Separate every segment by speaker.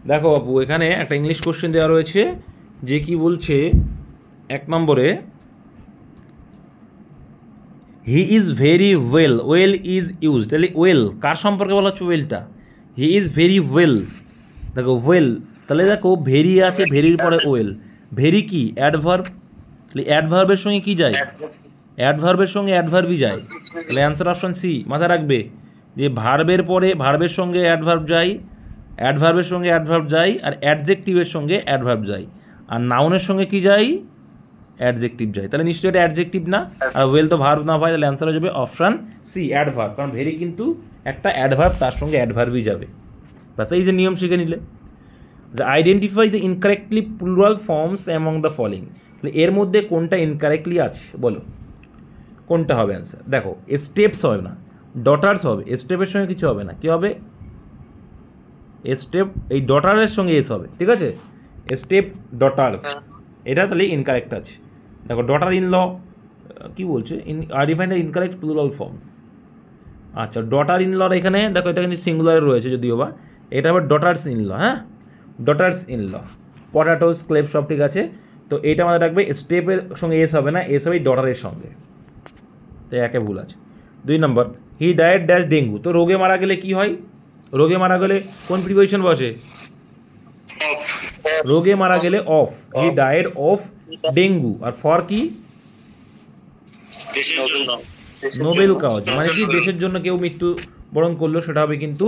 Speaker 1: দেখো বাবু, এখানে একটা ইংলিশ কোশ্চেন দেওয়া রয়েছে, যে কি বলছে 1 নম্বরে, he is very well, well is use, তাহলে ওয়েল কার সম্পর্কে বলা হচ্ছে? ওয়েলটা, হি ইজ ভেরি ওয়েল। দেখো ওয়েল, তাহলে দেখো ভেরি আছে, ভেরির পরে ওয়েল, ভেরি কি অ্যাডভার্ব, তাহলে অ্যাডভার্বের সঙ্গে কি যায়? অ্যাডভার্বের সঙ্গে অ্যাডভার্বই যায়, তাহলে অ্যান্সার অপশন সি। মাথায় রাখবে যে ভার্বের পরে ভার্বের সঙ্গে অ্যাডভার্ব যায়, অ্যাডভার্বের সঙ্গে অ্যাডভার্ব যায়, আর অ্যাডজেক্টিভের সঙ্গে অ্যাডভার্ব যায়, আর নাউনের সঙ্গে কি যায়? অ্যাডজেক্টিভ যায়। তাহলে নিশ্চয়ই এটা অ্যাডজেক্টিভ না, আর ওয়েল তো ভার্ব না হয়, তাহলে অ্যান্সার হয়ে যাবে অপশান সি, অ্যাডভার্ব। কারণ ভেরি কিন্তু একটা অ্যাডভার্ব, তার সঙ্গে অ্যাডভার্বই যাবে। ব্যাস, এই যে নিয়ম শিখে নিলে। Identify the incorrectly plural forms among the following, তাহলে এর মধ্যে কোনটা ইনকারেক্টলি আছে বলো, কোনটা হবে অ্যান্সার? দেখো স্টেপস হবে না, ডটার্স হবে, স্টেপের সঙ্গে কিছু হবে না, কী হবে? স্টেপ, এই ডটারের সঙ্গে এস হবে, ঠিক আছে? স্টেপ ডটার্স, এটা তাহলে ইনকারেক্ট আছে। দেখো ডটার ইন ল কী বলছে, identify the incorrect plural forms. আচ্ছা, ডটার ইন লর এখানে দেখো, এটা কিন্তু সিঙ্গুলারে রয়েছে যদিও বা, এটা আবার ডটার্স ইন ল। হ্যাঁ, ডটার্স ইন ল, পটাটোস, ক্লেপ সব ঠিক আছে। তো এইটা আমাদের রাখবে, স্টেপের সঙ্গে এস হবে না, এস হবে ডটারের সঙ্গে, তো একে ভুল আছে। 2 নম্বর, হি ডায়েড ড্যাশ ডেঙ্গু, তো রোগে মারা গেলে কি হয়? রোগে মারা গেলে কোন প্রিপোজিশন বসে? রোগে মারা গেলে of, he died of dengue, আর ফর কি? নোবেল কাজ, মানে কি দেশের জন্য কেউ মৃত্যু বরণ করলো, সেটা হবে কিন্তু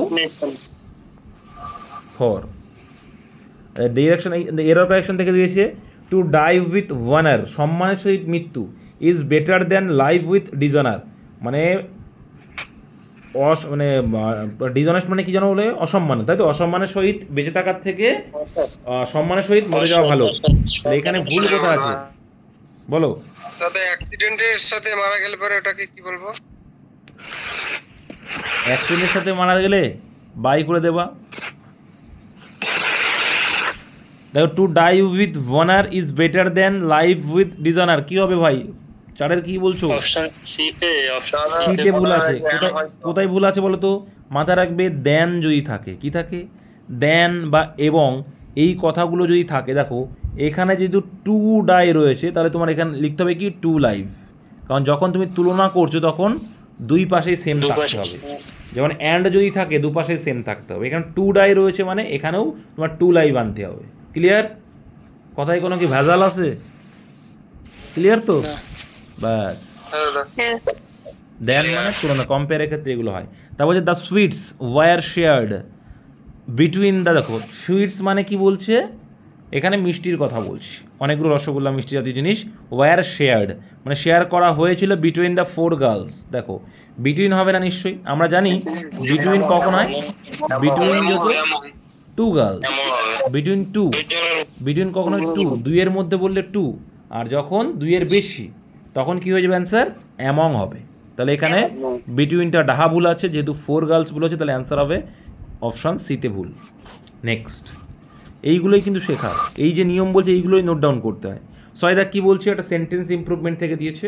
Speaker 1: ফর। ডিরেকশন, এরর কারেকশন থেকে দিয়েছে, টু ডাই উইথ ওয়ানার, সম্মানের সহিত মৃত্যু, is better than live with dishonour, মানে মানে ডিজনেস্ট মানে কি জানো বলে? অসম্মান, তাই তো? অসম্মানের সহিত বেঁচে থাকার থেকে সম্মানের সহিত মরে যাওয়া ভালো। তাহলে এখানে ভুল কোথায় আছে বলো?
Speaker 2: দাদা অ্যাক্সিডেন্টের সাথে মারা গেলে পরে ওটাকে কি বলবো?
Speaker 1: অ্যাক্সিডেন্টের সাথে মারা গেলে বাই করে দেবা। দেখো, to die with honour is better than live with dishonour, কি হবে ভাই? চারের কি বলছো? সিতে ভুল আছে। কোথায় ভুল আছে বলো তো? মাথায় রাখবে, দেন যদি থাকে, কি থাকে? দেন বা এবং, এই কথাগুলো যদি থাকে, দেখো এখানে যেহেতু টু ডাই রয়েছে, তাহলে তোমার এখানে লিখতে হবে কি? Two live. কারণ যখন তুমি তুলনা করছো তখন দুই পাশেই সেম থাকতে হবে। যেমন অ্যান্ড যদি থাকে, দুপাশেই সেম থাকতে হবে। এখানে টু ডাই রয়েছে মানে এখানেও তোমার টু লাইভ আনতে হবে। ক্লিয়ার? কথায় কোনো কি ভেজাল আছে? ক্লিয়ার তো? ব্যাস। দেন মানে তুলনা, কম্পেয়ারের ক্ষেত্রে এগুলো হয়। তারপর যে the sweets were shared between the, দেখো সুইটস মানে কি বলছে? এখানে মিষ্টির কথা বলছি, অনেকগুলো রসগোল্লা মিষ্টি জাতীয় জিনিস। ওয়ার শেয়ার্ড মানে শেয়ার করা হয়েছিল বিটুইন দ্য 4 গার্লস। দেখো বিটুইন হবে না নিশ্চয়ই, আমরা জানি বিটুইন কখন হয়? বিটুইন যত 2 গার্লস, বিটুইন 2, বিটুইন কখন হয়? 2, দুইয়ের মধ্যে বললে 2, আর যখন দুইয়ের বেশি তখন কি হয়ে যাবে অ্যান্সার? অ্যামং হবে। তাহলে এখানে বিটুইনটা ডাহা ভুল আছে, যেহেতু 4 গার্লস ভুল আছে, তাহলে অ্যান্সার হবে অপশন সিতে ভুল। নেক্সট, এইগুলোই কিন্তু শেখার, এই যে নিয়ম বলছে এইগুলোই নোট ডাউন করতে হয়। সয়দা কি বলছে? একটা সেন্টেন্স ইমপ্রুভমেন্ট থেকে দিয়েছে,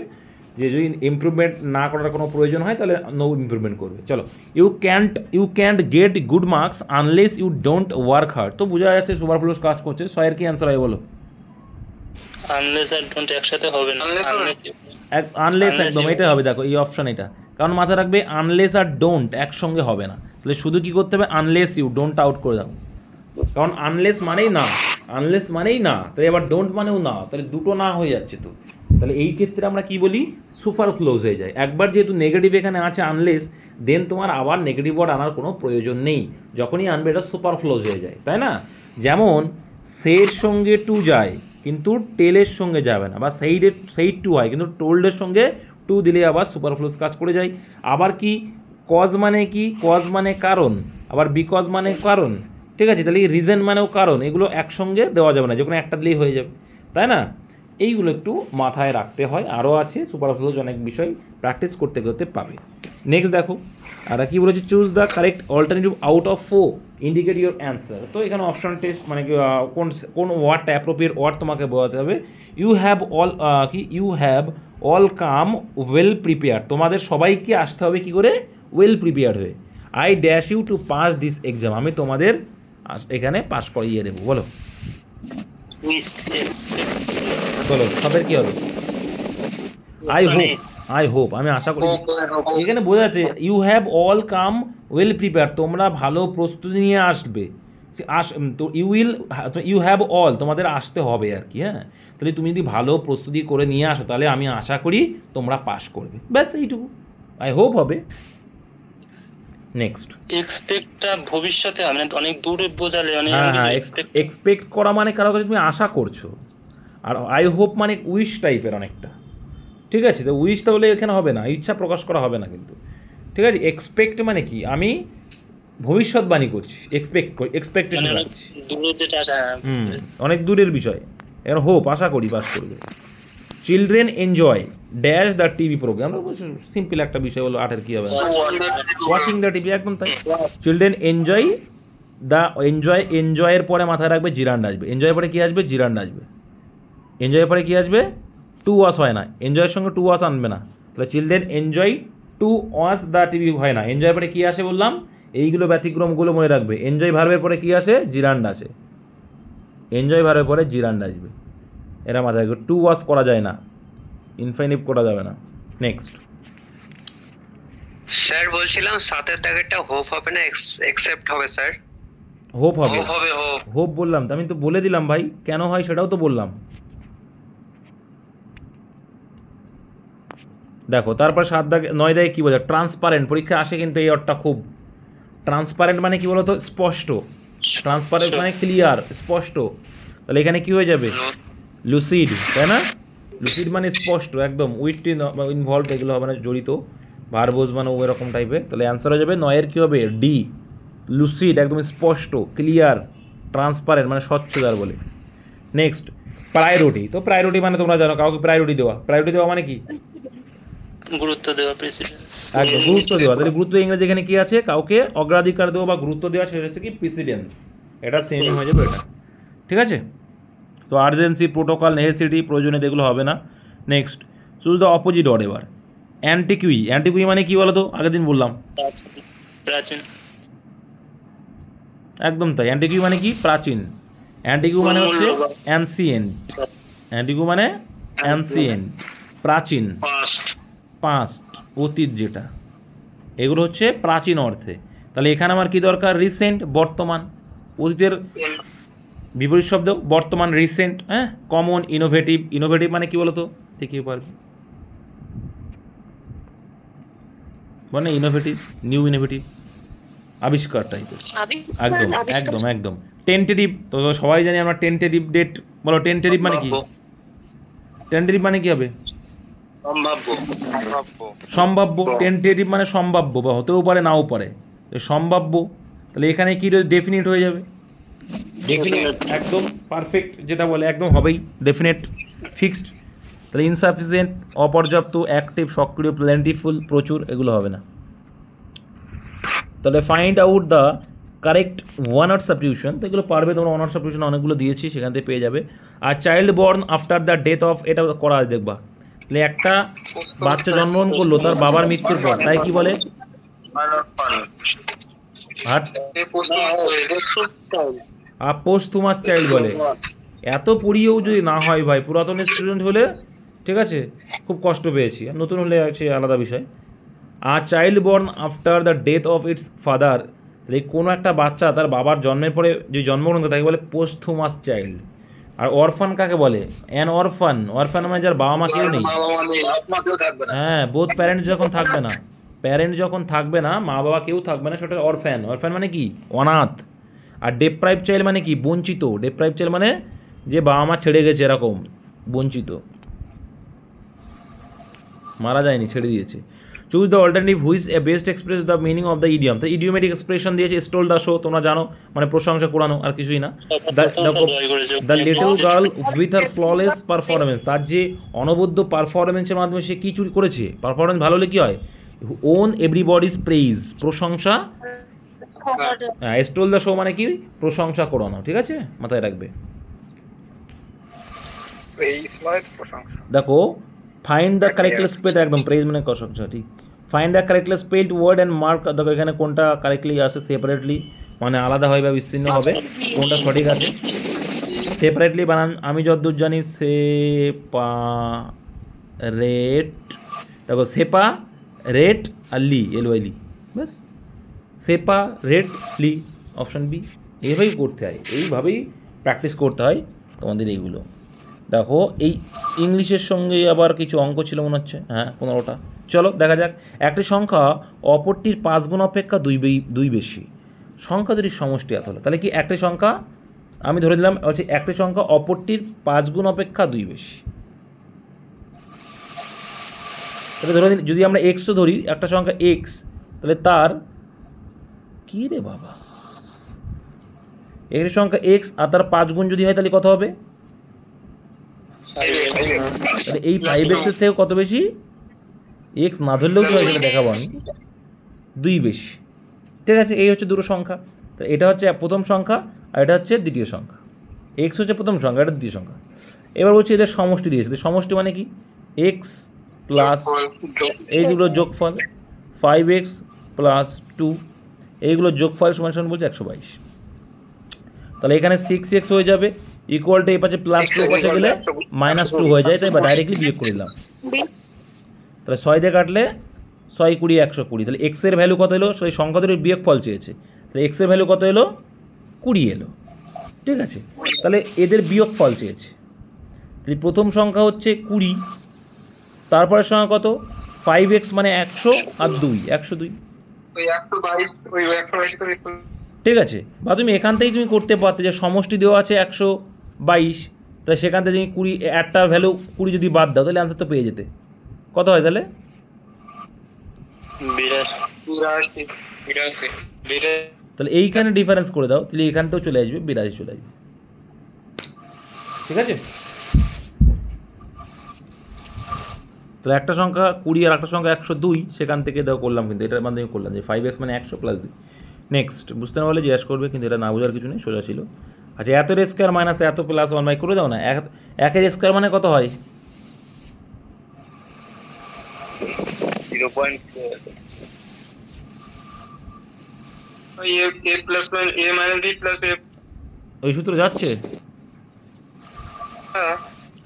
Speaker 1: যে যদি ইমপ্রুভমেন্ট না করার কোনো প্রয়োজন হয় তাহলে নো ইমপ্রুভমেন্ট করবে। চলো, you can't get good marks unless you don't work hard, তো বোঝা যাচ্ছে সুপারফ্লুয়াস কাজ করছে। সয়ের কি অ্যান্সার হয় বলো?
Speaker 3: আনলেস আর ডোন্ট একসাথে হবে না,
Speaker 1: আনলেস একদম এটা হবে। দেখো এই অপশন এটা, কারণ মাথায় রাখবে আনলেস আর ডোন্ট একসঙ্গে হবে না, তাহলে শুধু কি করতে হবে? আনলেস ইউ, ডোন্ট আউট করে দাও, কারণ আনলেস মানেই না, আনলেস মানেই না, তাহলে এবার ডোন্ট মানেও না, তাহলে দুটো না হয়ে যাচ্ছে তো। তাহলে এই ক্ষেত্রে আমরা কি বলি? সুপার ক্লোজ হয়ে যায়। একবার যেহেতু নেগেটিভ এখানে আছে আনলেস, দেন তোমার আবার নেগেটিভ ওয়ার্ড আনার কোনো প্রয়োজন নেই, যখনই আনবে এটা সুপার ক্লোজ হয়ে যায়, তাই না? যেমন সের সঙ্গে টু যায় কিন্তু টেলের সঙ্গে যাবে না, বা সেইড টু হয় কিন্তু টোল্ডের সঙ্গে টু দিলে আবার সুপারফ্লুয়াস কাজ করে যায়। আবার কি কজ মানে কি? কজ মানে কারণ, আবার বিকজ মানে কারণ, ঠিক আছে? তাহলে রিজন মানেও কারণ, এগুলো একসঙ্গে দেওয়া যাবে না, যে কোনো একটা দিলেই হয়ে যাবে, তাই না? এইগুলো একটু মাথায় রাখতে হয়। আরও আছে সুপারফ্লুয়াস অনেক বিষয়, প্র্যাকটিস করতে করতে পাবে। নেক্সট দেখো, আর কি বলেছে? Choose the correct alternative out of 4, indicate your answer. তো এখানে অপশন টেস্ট মানে কি, কোন ওয়ার্ডটা অ্যাপ্রোপ্রিয়েট ওয়ার্ড তোমাকে বোঝাতে হবে। ইউ হ্যাভ অল কি, you have all come well prepare, তোমাদের সবাইকে আসতে হবে কি করে? ওয়েল প্রিপেয়ার হয়ে। I dash you to pass this exam, আমি তোমাদের এখানে পাস করিয়ে দেবো। বলো
Speaker 3: উইশ এক্সপেক্ট
Speaker 1: বলো সবের কি হবে? আই হোপ আমি আশা করি। এখানে বোঝা যাচ্ছে you have all come well prepare, তোমরা ভালো প্রস্তুতি নিয়ে আসবে। তো ইউ হ্যাভ অল, তোমাদের আসতে হবে আর কি। হ্যাঁ, তাহলে তুমি যদি ভালো প্রস্তুতি করে নিয়ে আসো তাহলে আমি আশা করি তোমরা পাস করবে, ব্যাস এইটুকু। আই হোপ হবে। নেক্সট।
Speaker 3: এক্সপেক্টটা ভবিষ্যতে হবে না, অনেক দূরে বোঝালে অনেক
Speaker 1: হ্যাঁ
Speaker 3: কিছু
Speaker 1: হ্যাঁ,
Speaker 3: এক্সপেক্ট।
Speaker 1: এক্সপেক্ট করা মানে কারো কাছে তুমি আশা করছো, আর আই হোপ মানে উইশ টাইপের অনেকটা। ঠিক আছে, তো উইশ তাহলে এখানে হবে না, ইচ্ছা প্রকাশ করা হবে না কিন্তু। ঠিক আছে, এক্সপেক্ট মানে কি, আমি ভবিষ্যৎবাণী করছি, এক্সপেকটেশন
Speaker 3: মানে অনেক
Speaker 1: রাখছি।
Speaker 3: দূরে যেটা আসা,
Speaker 1: অনেক দূরের বিষয়। এবার হোপ আশা করি পাস করবে। Children enjoy dash the TV programme, simple একটা বিষয় হলো, আটের কী হবে, ওয়াচিং দ্য টিভি, একদম তাই। চিলড্রেন এনজয় দ্য, এনজয়ের পরে মাথায় রাখবে জিরান্ড আসবে, এনজয়ের পরে কী আসবে, জিরান্ড আসবে। এনজয়ের পরে কী আসবে, টু ওয়াচ হয় না, এনজয়ের সঙ্গে টু ওয়াচ আনবে না। তাহলে children enjoy to watch the TV হয় না, এনজয়ের পরে কী আসে বললাম, এইগুলো ব্যতিক্রমগুলো মনে রাখবে। এনজয় ভার্বের পরে কী আসে, জিরান্ড আসে, এনজয় ভার্বের পরে জিরান্ড আসবে, এরা মাথায় রাখবে। টু ওয়াচ করা যায় না, ইনফাইনিভ করা যাবে না। নেক্সট।
Speaker 2: স্যার বলছিলাম সাতের দাগেরটা হোপ হবে না এক্সেপ্ট হবে স্যার?
Speaker 1: হোপ হবে,
Speaker 2: হোপ হবে, হোপ।
Speaker 1: হোপ বললাম তো, আমি তো বলে দিলাম ভাই কেন হয় সেটাও তো বললাম। দেখো তারপর 7 দাগে 9 দাগে কী বোঝায়, ট্রান্সপারেন্ট, পরীক্ষা আসে কিন্তু এই অর্থটা খুব। ট্রান্সপারেন্ট মানে কি বলতো, স্পষ্ট। ট্রান্সপারেন্ট মানে ক্লিয়ার, স্পষ্ট। তাহলে এখানে কি হয়ে যাবে, লুসিড, তাই না? লুসিড মানে স্পষ্ট একদম, উইথ ইনভলভ এগুলো হবে না, জড়িত, ভার্বস মানে ওই রকম টাইপের। তাহলে অ্যান্সার হয়ে যাবে 9-এর কী হবে, ডি, লুসিড, একদম স্পষ্ট, ক্লিয়ার, ট্রান্সপারেন্ট মানে স্বচ্ছতার বলে। Next, priority. তো প্রায়োরিটি মানে তোমরা জানো, কাউকে প্রায়োরিটি দেওয়া, প্রায়োরিটি দেওয়া মানে কি,
Speaker 3: গুরুত্ব দেওয়া, প্রেসিডেন্স।
Speaker 1: একদম গুরুত্ব দেওয়া। তাহলে গুরুত্ব ইংরেজি এখানে কি আছে, কাউকে অগ্রাধিকার দেওয়া বা গুরুত্ব দেওয়া, সেটা হচ্ছে কি প্রিসিডেন্স, এটা সেম হয়ে যাবে এটা। ঠিক আছে, তো আর্জেন্সি, প্রোটোকল, নেসেসিটি, প্রয়োজনীয় এগুলো হবে না। Next, choose the opposite word এবার। অ্যান্টিকুই, অ্যান্টিকুই মানে কি বলো তো, আগের দিন বললাম,
Speaker 3: প্রাচীন।
Speaker 1: একদম তাই, অ্যান্টিকুই মানে কি, প্রাচীন। অ্যান্টিকুই মানে হচ্ছে অ্যানসিয়েন্ট, অ্যান্টিকুই মানে অ্যানসিয়েন্ট, প্রাচীন, পাস্ট, অতীত যেটা, এগুলো হচ্ছে প্রাচীন অর্থে। তাহলে এখানে আমার কি দরকার, রিসেন্ট, বর্তমান। অতীতের বিপরীত শব্দ বর্তমান, রিসেন্ট। হ্যাঁ, কমন, ইনোভেটিভ, ইনোভেটিভ মানে কি বলতো, দেখিয়ে পারবে মানে ইনোভেটিভ, নিউ ইনোভেটিভ, আবিষ্কার টাইপের, একদম একদম একদম। টেন্টেটিভ, তো সবাই জানি আমরা টেন্টেটিভ ডেট, বলো টেন্টেটিভ মানে কি, টেন্টেটিভ মানে কি হবে, সম্ভাব্য। টেন্টেটিভ মানে সম্ভাব্য, বা হতেও পারে নাও পারে, সম্ভাব্য। তাহলে এখানে কি ডেফিনিট হয়ে যাবে, ডেফিনিট, একদম পারফেক্ট, যেটা বলে একদম হবেই, ডেফিনেট, ফিক্সড। তাহলে ইনসাফিসিয়েন্ট, অপর্যাপ্ত, অ্যাক্টিভ, সক্রিয়, প্লেন্টিফুল, প্রচুর, এগুলো হবে না। তাহলে find out the correct one word substitution, তো এগুলো পারবে তোমরা, ওয়ান ওয়ার্ড সাবস্টিটিউশন অনেকগুলো দিয়েছি, সেখান থেকে পেয়ে যাবে। আর child born after the death of, এটা করা আছে দেখবা। তাহলে একটা বাচ্চা জন্মগ্রহণ করলো তার বাবার মৃত্যুর পর, তাই কি বলে, পোস্টহুমাস চাইল্ড বলে। এত পড়িয়েও যদি না হয় ভাই, পুরাতন স্টুডেন্ট হলে ঠিক আছে খুব কষ্ট পেয়েছি, আর নতুন হলে সে আলাদা বিষয়। আর child born after the death of its father, তাহলে কোনো একটা বাচ্চা তার বাবার জন্মের পরে যে জন্মগ্রহণ করে তাকে বলে পোস্টহুমাস চাইল্ড। আর অরফান কাকে বলে, অ্যান অরফান, অরফান মানে যার বাবা মা কেউ নেই। হ্যাঁ, বোথ প্যারেন্টস যখন থাকবে না, প্যারেন্ট যখন থাকবে না, মা বাবা কেউ থাকবে না, সেটা অরফ্যান। অরফ্যান মানে কি, অনাথ। আর ডেপ্রাইভ চাইল্ড মানে কি, বঞ্চিত। ডেপ্রাইভ চাইল্ড মানে যে বাবা মা ছেড়ে গেছে, এরকম বঞ্চিত, মারা যায়নি, ছেড়ে দিয়েছে। Choose the alternative which a best express the meaning of the idiom. তো ইডিওমেটিক এক্সপ্রেশন দিয়েছে, স্টোল দ্য শো, তোমরা জানো মানে প্রশংসা করানো, আর কিছুই না। The little girl with her flawless performance, তার যে অনবদ্য পারফরমেন্সের মাধ্যমে সে কী চুরি করেছে, পারফরমেন্স ভালো হলে কী হয়, ওন এভরিবডিজ প্রেইজ, প্রশংসা। হ্যাঁ, স্টোল দ্য শো মানে কি, প্রশংসা করানো। ঠিক আছে, মাথায় রাখবে। দেখো ফাইন্ড দ্য কারেক্টলি স্পেল্ড, একদম প্রেজ মানে প্রশংসা, ঠিক। Find the correctly spelled word and mark, দেখো এখানে কোনটা কারেক্টলি আসে সেপারেটলি, মানে আলাদাভাবে বা বিচ্ছিন্ন হবে, কোনটা সঠিক আছে। সেপারেটলি বানান আমি যতদূর জানি সেপারেট, দেখো সেপা রেট আর লি, LY ব্যাস, সেপারেটলি, অপশান বি। এইভাবেই করতে হয়, এইভাবেই প্র্যাকটিস করতে হয় তোমাদের এইগুলো। দেখো এই ইংলিশের সঙ্গে আবার কিছু অঙ্ক ছিল মনে হচ্ছে, হ্যাঁ 15টা। চলো দেখা যাক। একটি সংখ্যা অপরটির 5 গুণ অপেক্ষা দুই বেশি, সংখ্যা দুটির সমষ্টি এত হলো। তাহলে কি একটি সংখ্যা, আমি ধরে দিলাম হচ্ছে একটি সংখ্যা অপরটির 5 গুণ অপেক্ষা 2 বেশি। তাহলে ধরে দিন যদি আমরা এক্সও ধরি, একটা সংখ্যা এক্স, তাহলে তার কী রে বাবা, একটি সংখ্যা এক্স আর তার 5 গুণ যদি হয় তাহলে কত হবে? তাহলে এই 5x থেকে কত বেশি? এক্স না ধরলেও কি হয় সেটা দেখাবো আমি, 2 বেশি। ঠিক আছে, এই হচ্ছে দুটো সংখ্যা। তো এটা হচ্ছে প্রথম সংখ্যা আর এটা হচ্ছে দ্বিতীয় সংখ্যা। এক্স হচ্ছে প্রথম সংখ্যা, এটা দ্বিতীয় সংখ্যা। এবার বলছি এদের সমষ্টি দিয়েছে, সমষ্টি মানে কি? এক্স প্লাস এইগুলো যোগফল 5x প্লাস 2, এইগুলো যোগফল সমান সমান বলছে 122। তাহলে এখানে 6x হয়ে যাবে ইকুয়াল টু এই পাশে প্লাস 2 পাশে গেলে -2 হয়ে যায়, তাই বা ডাইরেক্টলি বিয়োগ করে দিলাম। তাহলে 6 দিয়ে কাটলে 6 20 120, তাহলে x এর ভ্যালু কত এলো? সেই সংখ্যা দুটোর বিয়োগ ফল চেয়েছে, তাহলে x এর ভ্যালু কত এলো? 20 এলো। ঠিক আছে, তাহলে এদের বিয়োগ ফল চেয়েছে। তাহলে প্রথম সংখ্যা হচ্ছে 20, তারপরের সংখ্যা কত? 5x মানে 100 আর 2 102। ঠিক আছে, বা তুমি এখান থেকেই তুমি করতে পারতে যে সমষ্টি দেওয়া আছে 122, তাহলে সেখান থেকে তুমি 20 একটা ভ্যালু 20 যদি বাদ দাও তাহলে অ্যান্সার তো পেয়ে যেতে। কত হয় তাহলে?
Speaker 3: 82।
Speaker 1: তাহলে এইখানে ডিফারেন্স করে দাও, তাহলে এইখানটাও চলে আসবে 82 চলে আসবে। ঠিক আছে, তাহলে একটা সংখ্যা 20 আর একটা সংখ্যা 102, সেখান থেকে দাও করলাম, কিন্তু এটার মাধ্যমে করলাম যে 5x মানে 100 প্লাস 2। নেক্সট বুঝতে না পারলে জিজ্ঞাসা করবে, কিন্তু এটা না বোঝার কিছু নেই, সোজা ছিল। আচ্ছা, এত স্কোয়ার মাইনাস এত প্লাস 1 বাই করে দাও না। একের স্কোয়ার মানে কত হয়?
Speaker 3: 0.4।
Speaker 1: ওই সূত্র যাচ্ছে,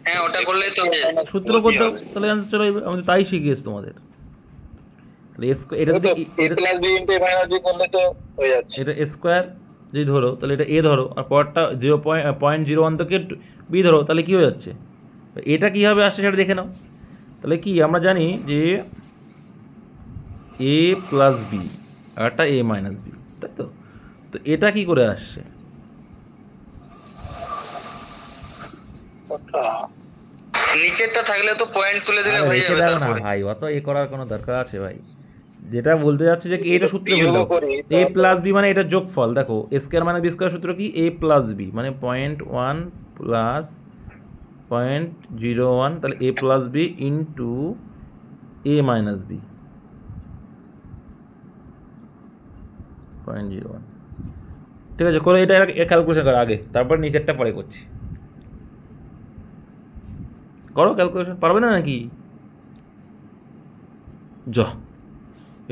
Speaker 3: হ্যাঁ ওটা করলেই তো
Speaker 1: সূত্র করতে তাহলে অ্যান্সার চলে আসবে। আমাদের তাই শিখিয়েছে তোমাদের। তাহলে এটা যদি এটা স্কোয়ার যদি ধরো, তাহলে এটা এ ধরো, আর পরটা 0.01 থেকে বি ধরো, তাহলে কী হয়ে যাচ্ছে? এটা কীভাবে আসছে সেটা দেখে নাও। তাহলে কি আমরা জানি যে এ প্লাস বি আর একটা এ মাইনাস বি, তাই তো? তো এটা কি করে আসছে?
Speaker 3: নিচেরটা থাকলে তো পয়েন্ট তুলে দিলে হয়ে যাবে।
Speaker 1: দেখো না ভাই, অত এ করার কোনো দরকার আছে ভাই? যেটা বলতে যাচ্ছে যে এটা সূত্রে বলতে এ প্লাস বি মানে এটা যোগফল। দেখো স্কোয়ার মানে বি স্কোয়ার সূত্র কি? এ প্লাস বি মানে 0.1 প্লাস 0.01, তাহলে এ প্লাস বি ইন্টু এ মাইনাস বি 0.01। ঠিক আছে, করো এটা ক্যালকুলেশন করো আগে, তারপর নিচেরটা পরে করছি। করো ক্যালকুলেশন, পারবে না নাকি?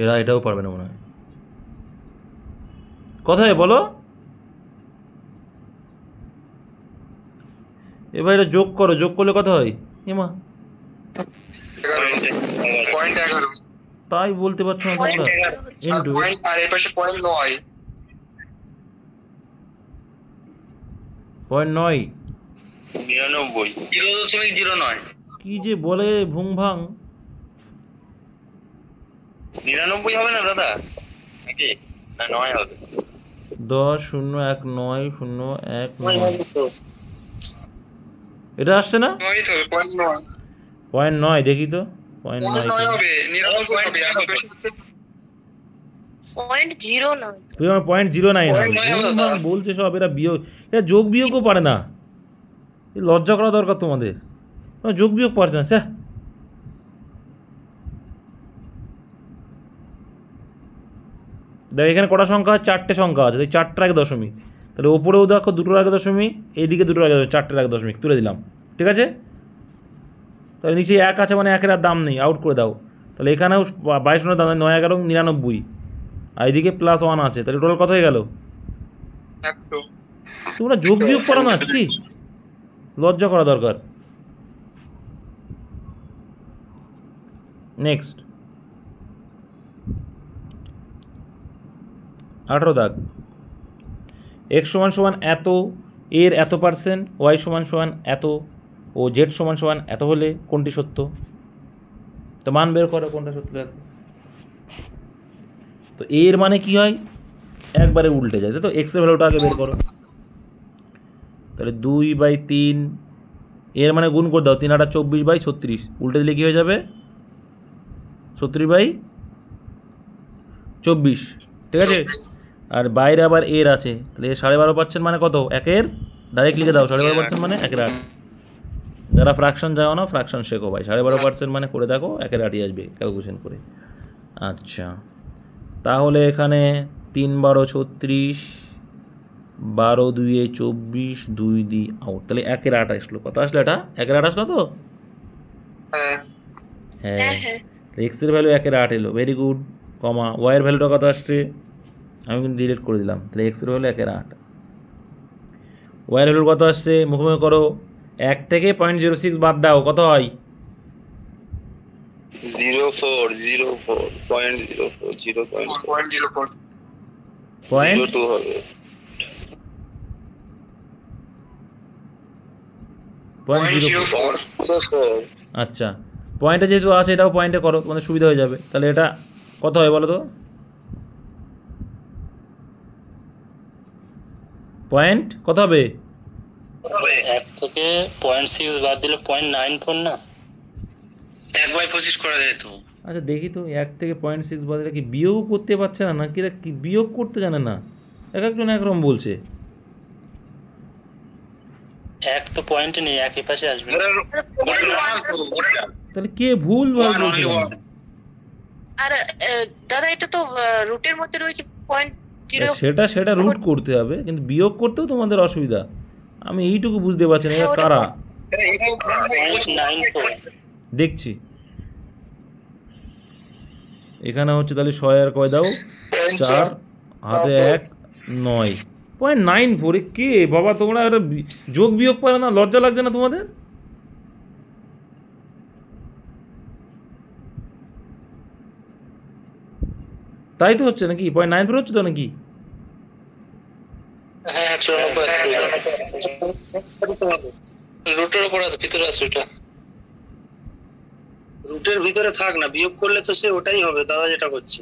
Speaker 1: এরা এটাও পারবে না মনে হয়। কোথায় বলো? এবার এটা যোগ করো, যোগ করলে কত হয়? এমা তাই বলতে পারছো না তোমরা? ইন্টু
Speaker 2: আর এই পাশে 0.9
Speaker 1: 0.9
Speaker 3: 0.09
Speaker 1: কি যে বলে ভুং ভাং।
Speaker 3: 99 হবে না দাদা নাকি? না 9 হবে।
Speaker 1: 10.019019 এটা আসছে না? 0.9 দেখি তো। 0.9
Speaker 2: হবে 99 হবে আর বেশি
Speaker 4: 0.09
Speaker 1: তুই আমার 0.09 হবে ভুং ভাং বলছে সব। এরা বিয়োগ, এরা যোগ বিয়োগও পারে না। লজ্জা করা দরকার তোমাদের, যোগ বিয়োগ পারছে না। স্যার দেখ এখানে কটা সংখ্যা? 4টে সংখ্যা আছে, 4টার আগে দশমিক, তাহলে ওপরেও দেখো 2টোর আগে দশমিক, এইদিকে 2টোর আগে 4টের আগে দশমিক তুলে দিলাম। ঠিক আছে, তাহলে নিচে 1 আছে মানে 1-এর আর দাম নেই, আউট করে দাও। তাহলে এখানেও 22 দাম নেই, 9 11 99, আর এইদিকে +1 আছে, তাহলে টোটাল কত হয়ে গেল?
Speaker 2: একটু
Speaker 1: তোমরা যোগ বিয়োগ করো না, ছি, লজ্জা করা দরকার। নেক্সট 18 দাগ। এক্স সমান সমান এত, এর এত পার্সেন্ট, ওয়াই সমান সমান এত ও জেড সমান সমান এত হলে কোনটি সত্য? তো মান বের করো কোনটা সত্য দেখো। তো এর মানে কি হয়, একবারে উল্টে যায়, তাই তো? এক্স এর ভ্যালুটা আগে বের করো। তাহলে 2/3, এর মানে গুণ করে দাও, 3 8 24/36, উল্টে দিলে কি হয়ে যাবে? 36/24, ঠিক আছে? আর বাইরে আবার এর আছে, তাহলে এর 12.5% মানে কত? একের ডাইরেক্ট লিখে দাও, 12.5% মানে 1/8। যারা ফ্র্যাকশন যাও না, ফ্র্যাকশন শেখো ভাই, 12.5% মানে করে দেখো 1/8 আসবে ক্যালকুলেশন করে। আচ্ছা, তাহলে এখানে 3 12 36, 12 2 24, 2 2 আউট, তাহলে 1/8 আসলো। কত আসলো এটা? 1/8 আসলো তো?
Speaker 2: হ্যাঁ
Speaker 1: হ্যাঁ, এক্স এর ভ্যালু 1/8 এলো, ভেরি গুড। কমা ওয়াই এর ভ্যালুটা কত আসছে? আমি কিন্তু ডিলিট করে দিলাম, তাহলে এক্স এর ভ্যালু 1/8। ওয়াই এর ভ্যালু কত আসছে? মুখোমুখি করো, 1 থেকে 0.06 বাদ দাও, কত হয়?
Speaker 3: 0.04
Speaker 1: পয়েন্ট
Speaker 3: 02 হবে।
Speaker 1: Point zero.
Speaker 3: 04
Speaker 1: আচ্ছা, পয়েন্টে যেহেতু আছে, এটাও পয়েন্টে করো, তোমাদের সুবিধা হয়ে যাবে। তাহলে এটা কত হয় বলো তো? পয়েন্ট কত হবে?
Speaker 4: 1 থেকে 0.6 বাদ দিলে 0.94 না?
Speaker 3: 1/25 করা যায় তো।
Speaker 1: আচ্ছা দেখি তো, 1 থেকে 0.6 বাদ দিলে কি বিয়োগ করতে পারছে না, নাকি এরা কি বিয়োগ করতে জানে না? এক একজন একরকম বলছে।
Speaker 4: 1 তো পয়েন্টে নেই, একই পাশে আসবে।
Speaker 1: তাহলে কে ভুল ভাল বলছে?
Speaker 5: আর দাদা এটা তো রুটের মধ্যে রয়েছে 0.0।
Speaker 1: সেটা সেটা রুট করতে হবে, কিন্তু বিয়োগ করতেও তোমাদের অসুবিধা। আমি এইটুকু বুঝতে পারছি না, এরা
Speaker 5: হ্যাঁ, ওটা
Speaker 1: কারা?
Speaker 4: 0.94
Speaker 1: দেখছি এখানে হচ্ছে, তাহলে 6 আর কয় দাও? 4, হাতে 1, 9, 0.94। কে বাবা, তোমরা এটা যোগ বিয়োগ পারে না? লজ্জা লাগছে না তোমাদের? তাই তো হচ্ছে নাকি? 0.94 হচ্ছে তো নাকি?
Speaker 4: হ্যাঁ, 94 রুটের উপর আছে, ভিতরে আছে ওটা।
Speaker 6: রুটের ভিতরে থাক না, বিয়োগ করলে তো সে ওটাই হবে দাদা যেটা করছে।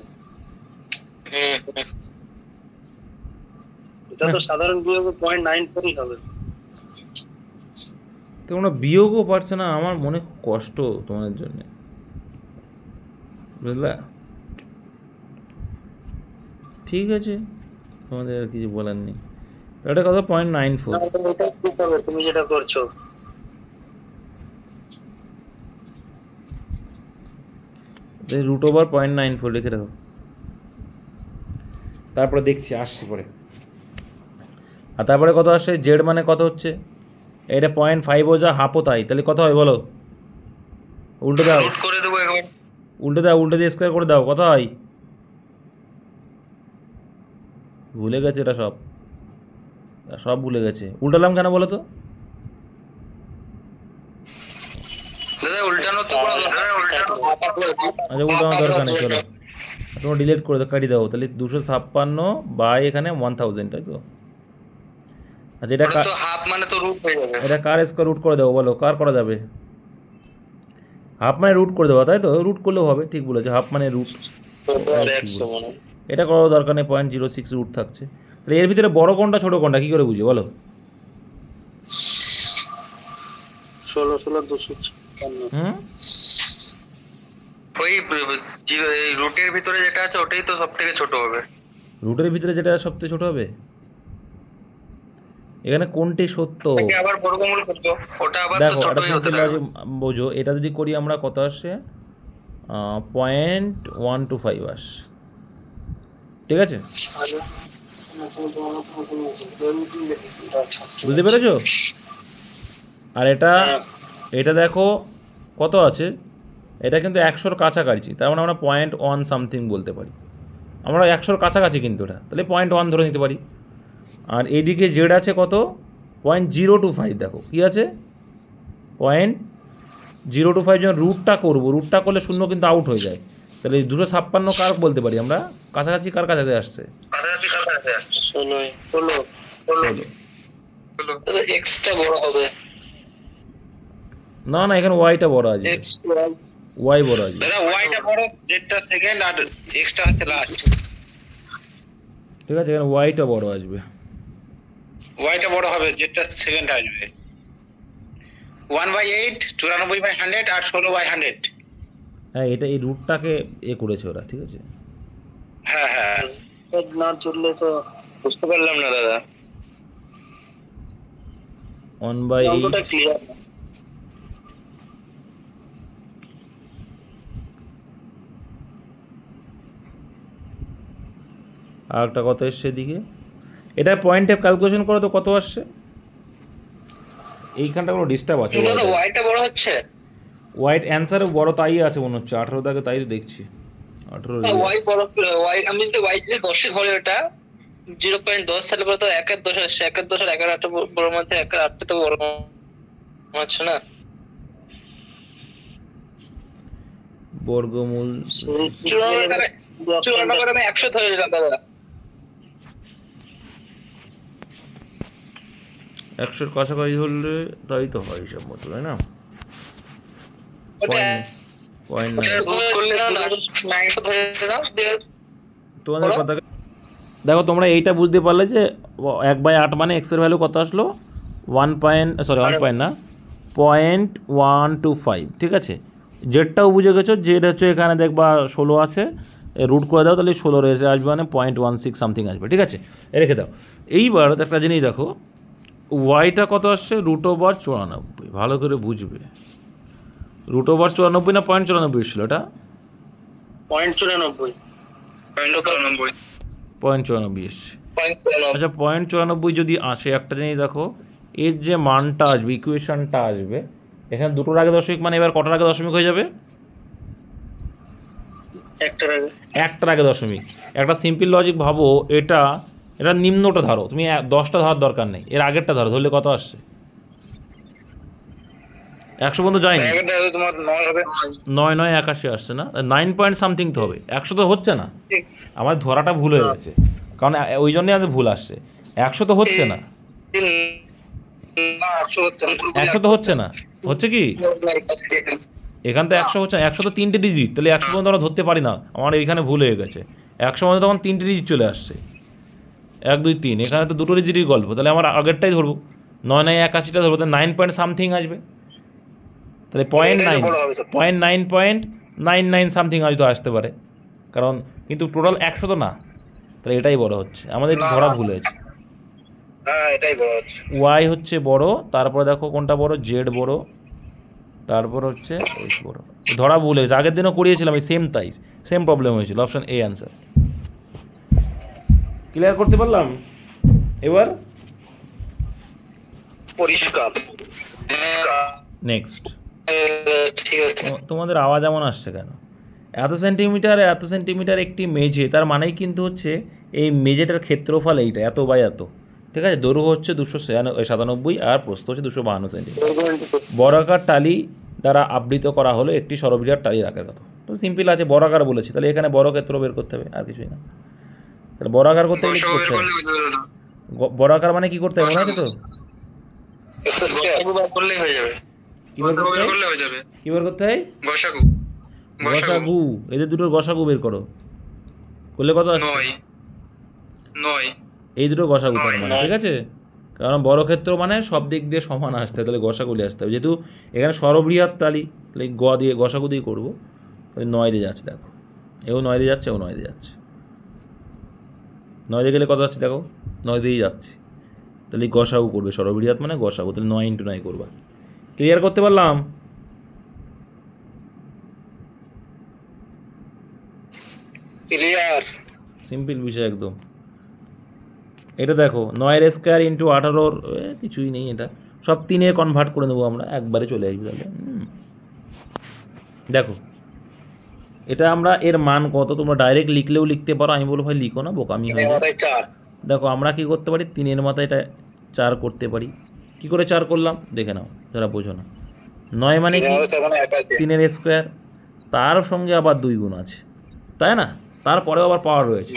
Speaker 6: এটা তো সাধারণ বিয়োগ 0.94ই হবে।
Speaker 1: তোমরা বিয়োগও পারছো না, আমার মনে খুব কষ্ট তোমাদের জন্য, বুঝলা? ঠিক আছে, তোমাদের আর কিছু বলার নেই। এটা কত? 0.94।
Speaker 6: ওটাই ঠিক হবে তুমি যেটা করছো।
Speaker 1: রুট ওভার 0.94 লিখে রাখো, তারপরে দেখছি আসছে পরে। আর তারপরে কত আসছে? জেড মানে কত হচ্ছে? এটা 0.5ও যা, হাফও তাই, তাহলে কত হয় বলো? উল্টে দাও,
Speaker 2: রুট করে দেবো একবার।
Speaker 1: উল্টে দাও, উল্টে দিয়ে স্কোয়ার করে দাও, কত হয়? ভুলে গেছে এটা সব, সব ভুলে গেছে। উল্টালাম কেন বলো তো?
Speaker 2: দাদা উল্টানো তো কোনো দরকার নেই, উল্টানো
Speaker 1: আচ্ছা, উল্টানোর দরকার নেই, চলো তোমরা ডিলিট করে দাও, কাটিয়ে দাও। তাহলে 256 বাই এখানে 1000, তাই তো? আচ্ছা, এটা
Speaker 2: ওটা তো হাফ মানে তো রুট হয়ে যাবে।
Speaker 1: এটা কার স্কোয়ার রুট করে দেবো বলো? কার করা যাবে? হাফ মানে রুট করে দেবো, তাই তো? রুট করলেও হবে, ঠিক বলেছে, হাফ মানে রুট। এটা করার দরকার নেই, 0.06 রুট থাকছে। তাহলে এর ভিতরে বড় কোনটা ছোট কোনটা কি করে বুঝি বলো?
Speaker 6: 16 16 256।
Speaker 1: হুম,
Speaker 2: ওই রুটের ভিতরে যেটা আছে ওটাই তো সব থেকে ছোট হবে।
Speaker 1: রুটের ভিতরে যেটা সবচেয়ে ছোট হবে, এখানে কোনটি সত্য?
Speaker 2: ওটাকে আবার বর্গমূল করবো, ওটা আবার তো
Speaker 1: দেখো, এটা
Speaker 2: ছোটই হতে
Speaker 1: সিম্পল
Speaker 2: থাকবে।
Speaker 1: বোঝো, এটা যদি করি আমরা কত আসে? 0.125 আস, ঠিক আছে? বুঝতে পেরেছো? আর এটা, এটা দেখো কত আছে, এটা কিন্তু 100-র কাছাকাছি, তার মানে আমরা 0.1 সামথিং বলতে পারি। আমরা 100-র কাছাকাছি কিন্তু এটা, তাহলে 0.1 ধরে নিতে পারি। আর এদিকে জেড আছে কত 0.025, দেখো কি আছে 0.025, যখন রুটটা করবো, রুটটা করলে শূন্য কিন্তু আউট হয়ে যায়। তাহলে এই 256 কার বলতে পারি আমরা, কাছাকাছি কার কাছাকাছি আসছে,
Speaker 3: কাছাকাছি কাছাকাছি আছে।
Speaker 6: 16 তাহলে এক্সটা বড় হবে।
Speaker 1: না না, এখানে ওয়াইটা বড় আসবে,
Speaker 6: এক্স
Speaker 1: ওয়াই বড় আসবে।
Speaker 3: দাদা ওয়াইটা বড়, জেডটা সেকেন্ড, আর এক্সটা হচ্ছে লাস্ট।
Speaker 1: ঠিক আছে, এখানে ওয়াইটা বড় আসবে।
Speaker 3: ওয়াইটা বড় হবে, জেডটা সেকেন্ড আসবে। 1/8 94/100 আর 16/100।
Speaker 1: হ্যাঁ, এটা এই রুটটাকে করেছে ওরা, ঠিক আছে।
Speaker 3: হ্যাঁ হ্যাঁ,
Speaker 6: না চললে তো
Speaker 3: বুঝতে পারলাম না দাদা।
Speaker 1: 1/8
Speaker 6: অঙ্কটা ক্লিয়ার।
Speaker 1: আর একটা কত এসছে এদিকে, এটা পয়েন্টে ক্যালকুলেশন করো তো কত আসছে। এইখানটা কোনো ডিস্টার্ব আছে,
Speaker 6: ওয়াইটা বড় হচ্ছে।
Speaker 1: হোয়াইট অ্যান্সারে বড় তাই আছে মনে হচ্ছে, 18 দাগে তাই তো দেখছি 18।
Speaker 6: ওয়াই বড়, ওয়াই আমি যদি ওয়াই যদি 10 এ ধরে ওটা 0.10 তাহলে পরে তো 1/10 আসছে। 1/10 আর 11 বড় মধ্যে 1/8 তো বড় আচ্ছা না,
Speaker 1: বর্গমূল
Speaker 6: 54 করে আমি 100 ধরে নিলাম দাদা।
Speaker 1: 100-এর কাছাকাছি হলে তাই তো হয় হিসাব মতো, তাই না? পয়েন্ট তোমাদের কথা দেখো, তোমরা এইটা বুঝতে পারলে যে 1/8 মানে এক্সের ভ্যালু কত আসলো, 0.125, ঠিক আছে। জেডটাও বুঝে গেছো, জেড হচ্ছে এখানে দেখবা 16 আছে, রুট করে দাও তাহলে 16 এসে আসবে, মানে 0.16 সামথিং আসবে, ঠিক আছে, রেখে দাও। এইবার একটা জিনিস দেখো, ওয়াইটা কত আসছে, √94, ভালো করে বুঝবে। √94 না 0.94 ছিল এটা,
Speaker 6: 0.94
Speaker 1: 0.94 এসছে। আচ্ছা 0.94 যদি আসে, একটা জিনিস দেখো, এর যে মানটা আসবে, ইকুয়েশনটা আসবে, এখানে দুটোর আগে দশমিক, মানে এবার কটার আগে দশমিক হয়ে যাবে, একটার আগে দশমিক। একটা সিম্পল লজিক ভাবো, এটা নিম্নটা ধরো, তুমি 10টা ধরার দরকার নেই, এর আগেরটা ধরো, ধরলে কত আসছে, 100 পর্যন্ত যায়নি,
Speaker 3: তোমার 9 হবে,
Speaker 1: 981 আসছে না, 9 পয়েন্ট সামথিং তো হবে, 100 তো হচ্ছে না, আমার ধরাটা ভুল হয়ে গেছে, কারণ ওই জন্যই আমাদের ভুল আসছে, 100 তো হচ্ছে না, 100 তো হচ্ছে না, হচ্ছে কি এখান তো 100 হচ্ছে না, 100 তো 3টে ডিজিট, তাহলে 100 পর্যন্ত আমরা ধরতে পারি না, আমার এইখানে ভুল হয়ে গেছে, 100 মধ্যে তখন 3টে ডিজিট চলে আসছে, 1 2 3, এখানে তো দুটো ডিজিটই গল্প, তাহলে আমার আগেরটাই ধরবো, 981টা ধরবো, তাহলে 9 পয়েন্ট সামথিং আসবে, তাহলে 0.99 সামথিং হয়তো আসতে পারে, কারণ কিন্তু টোটাল 100 তো না, তাহলে এটাই বড় হচ্ছে, আমাদের ধরা ভুল হয়েছে।
Speaker 3: হ্যাঁ এটাই বড় হচ্ছে।
Speaker 1: ওয়াই হচ্ছে বড়, তারপরে দেখো কোনটা বড়, জেড বড়, তারপর হচ্ছে এক্স বড়, ধরা ভুল হয়েছে, আগের দিনও করিয়েছিলাম এই সেম, তাই সেম প্রবলেম হয়েছিল, অপশন এ অ্যান্সার। ক্লিয়ার করতে পারলাম এবার,
Speaker 3: পরিষ্কার।
Speaker 1: নেক্সট।
Speaker 6: ঠিক আছে।
Speaker 1: তোমাদের আওয়াজ এমন আসছে কেন, এত সেন্টিমিটার একটি মেঝে, তার মানেই কিন্তু হচ্ছে এই মেঝেটার ক্ষেত্রফল এইটা, এত বাই এত, ঠিক আছে। দৈর্ঘ্য হচ্ছে 297 আর প্রস্থ হচ্ছে 252 সেন্টিমিটার। বর্গাকার টালি দ্বারা আবৃত করা হলো একটি সর্ববৃহৎ টালির আকার কত, তো সিম্পল আছে, বর্গাকার বলেছি, তাহলে এখানে বর্গক্ষেত্র বের করতে হবে, আর কিছুই না। তাহলে বর্গাকার করতে গেলে কি করতে হবে, বর্গাকার মানে কি করতে হবে মনে আছে তো,
Speaker 3: করলেই হয়ে যাবে,
Speaker 1: কি বের করতে হয়, গসাগু, এদের দুটোর গসাগু বের করো, করলে কত আসছে,
Speaker 3: 9
Speaker 1: এই দুটো গসাগু তার মানে, ঠিক আছে, কারণ বর্গক্ষেত্র মানে সব দিক দিয়ে সমান আসতে হবে, তাহলে গসাগুলি আসতে হবে, যেহেতু এখানে সর্ববৃহৎ টালি, তাহলে দিয়ে গসাগু দিয়ে করবো, তাহলে 9 দিয়ে যাচ্ছে, দেখো এও 9 দিয়ে যাচ্ছে, ও 9 দিয়ে যাচ্ছে, 9 দিয়ে গেলে কত যাচ্ছে দেখো, 9 দিয়েই যাচ্ছে, তাহলে গসাগু করবে, সর্ববৃহৎ মানে গসাগু, তাহলে 9 × 9 করবা। ক্লিয়ার করতে পারলাম,
Speaker 6: ক্লিয়ার।
Speaker 1: সিম্পল বিষয় একদম। এটা দেখো 9 স্কোয়ার ইন্টু 18, কিছুই নেই, এটা সব 3-এ কনভার্ট করে নেবো আমরা, একবারে চলে আসবে তাহলে। দেখো এটা আমরা এর মান কত, তোমরা ডাইরেক্ট লিখলেও লিখতে পারো, আমি বলবো ভাই লিখো না, বোকামি হয়ে যাবে, দেখো আমরা কি করতে পারি, 3-এর মাথায় এটা 4 করতে পারি। কি করে 4 করলাম দেখে নাও, যারা বোঝো না। 9 মানে কি, 3-এর স্কোয়ার, তার সঙ্গে আবার 2 গুণ আছে, তাই না? তারপরেও আবার পাওয়ার রয়েছে,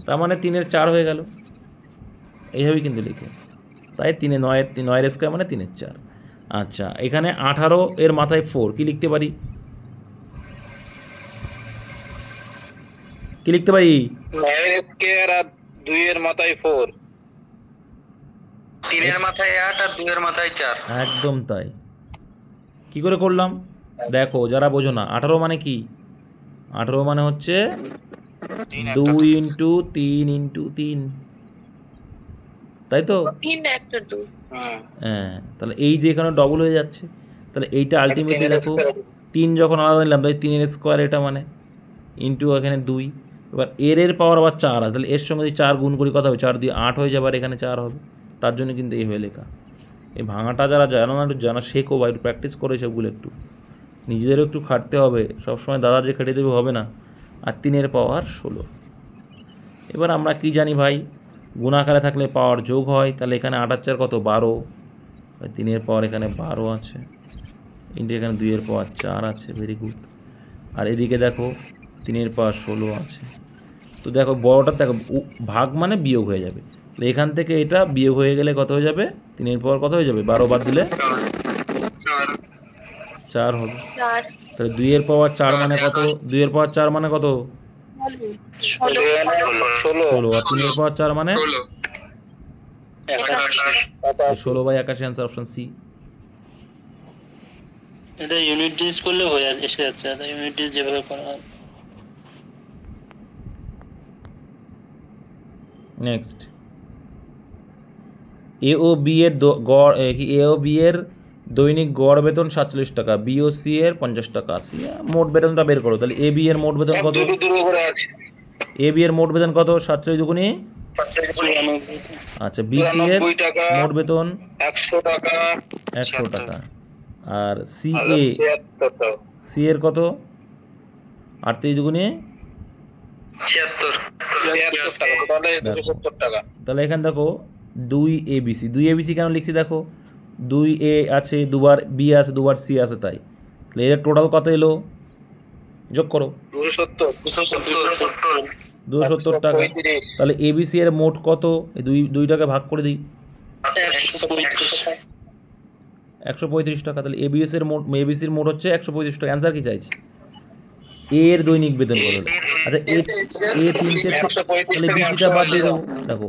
Speaker 1: তার মানে 3-এর 4 হয়ে গেল, এইভাবেই কিন্তু লিখে। তাই 9-এর স্কোয়ার মানে 3-এর 4। আচ্ছা, এখানে 18 এর মাথায় 4, কি লিখতে পারি, কি লিখতে পারি?
Speaker 6: 9 আর 2 এর মাথায় 4,
Speaker 3: 3 এর মাথায় 8 আর 2 এর মাথায় 4।
Speaker 1: একদম তাই। কি করে করলাম দেখো, যারা বোঝো না, 18 মানে কি, 18 মানে হচ্ছে 2 ইন্টু 3 ইন্টু 3, তাই তো?
Speaker 5: 3 একটা 2।
Speaker 1: হ্যাঁ, তাহলে এই যে এখানে ডবল হয়ে যাচ্ছে, তাহলে এইটা আলটিমেটলি দেখো 3 যখন আলাদা নিলাম, তাই 3-এর স্কোয়ার এটা মানে ইন্টু এখানে 2। এবার এর পাওয়ার আবার 4 আছে, তাহলে এর সঙ্গে যদি 4 গুণ করি কথা হবে, 4 দিয়ে 8 হয়ে যাবে, আর এখানে 4 হবে। তার জন্য কিন্তু এই হয়ে লেখা। এই ভাঙাটা যারা জানো না, একটু জানা শেখো বা একটু প্র্যাকটিস করো সবগুলো, একটু নিজেদেরও একটু খাটতে হবে, সবসময় দাদা যে খেটে দেবে হবে না। আর 3-এর পাওয়ার 16। এবার আমরা কি জানি ভাই, গুণাকারে থাকলে পাওয়ার যোগ হয়, তাহলে এখানে 8 আর 4 কত, 12, 3-এর পাওয়ার এখানে 12 আছে, ইন্টু এখানে 2-এর পাওয়ার 4 আছে, ভেরি গুড। আর এদিকে দেখো 3-এর পাওয়ার 16 আছে। তো দেখো বড়টা দেখো, ভাগ মানে বিয়োগ হয়ে যাবে, তাহলে এখান থেকে এটা বিয়োগ হয়ে গেলে কত হয়ে যাবে, 3-এর পাওয়ার কত হয়ে যাবে, 12 বাদ দিলে 4 হবে।
Speaker 5: 4
Speaker 1: তাহলে 2-এর পাওয়ার 4 মানে কত, 2-এর পাওয়ার 4 মানে কত,
Speaker 5: 16
Speaker 1: 16। আর 3-এর পাওয়ার 4 মানে
Speaker 5: 81
Speaker 1: 16/81, আনসার অপশন সি।
Speaker 4: এটা ইউনিট ডিজ করলে হয়ে এসে যাচ্ছে, এটা ইউনিট ডিজ যেভাবে করা হয়।
Speaker 1: নেক্সট, এ ও বি এর গড় এ ও বি এর দৈনিক গড় বেতন 47 টাকা, বি ও সি এর 50 টাকা। মোট বেতনটা বের করো, তাহলে এ বি এর মোট বেতন কত, এ বি এর মোট বেতন কত, 47 দুগুণে। আচ্ছা, বি সি এর মোট বেতন
Speaker 6: 100 টাকা,
Speaker 1: 100 টাকা। আর সি এর কত, 38 দুগুণে
Speaker 3: 76
Speaker 6: টাকা, তাহলে 270 টাকা।
Speaker 1: তাহলে এখানে দেখো 2 ABC, 2 ABC কেন লিখছি দেখো, 2 এ আছে, দুবার বি আছে, দুবার সি আছে, তাই তাহলে এর টোটাল কত এলো, যোগ করো, 270 টাকা। তাহলে ABC এর মোট কত, এই দুইটাকে ভাগ করে দিই, 135 টাকা। তাহলে এবিএসির মোট হচ্ছে 135 টাকা। অ্যান্সার কি চাইছি, এর দৈনিক বেতন কত হলো। আচ্ছা, এ 3 তাহলে বিসিটা বাদ দিয়ে দেবো। দেখো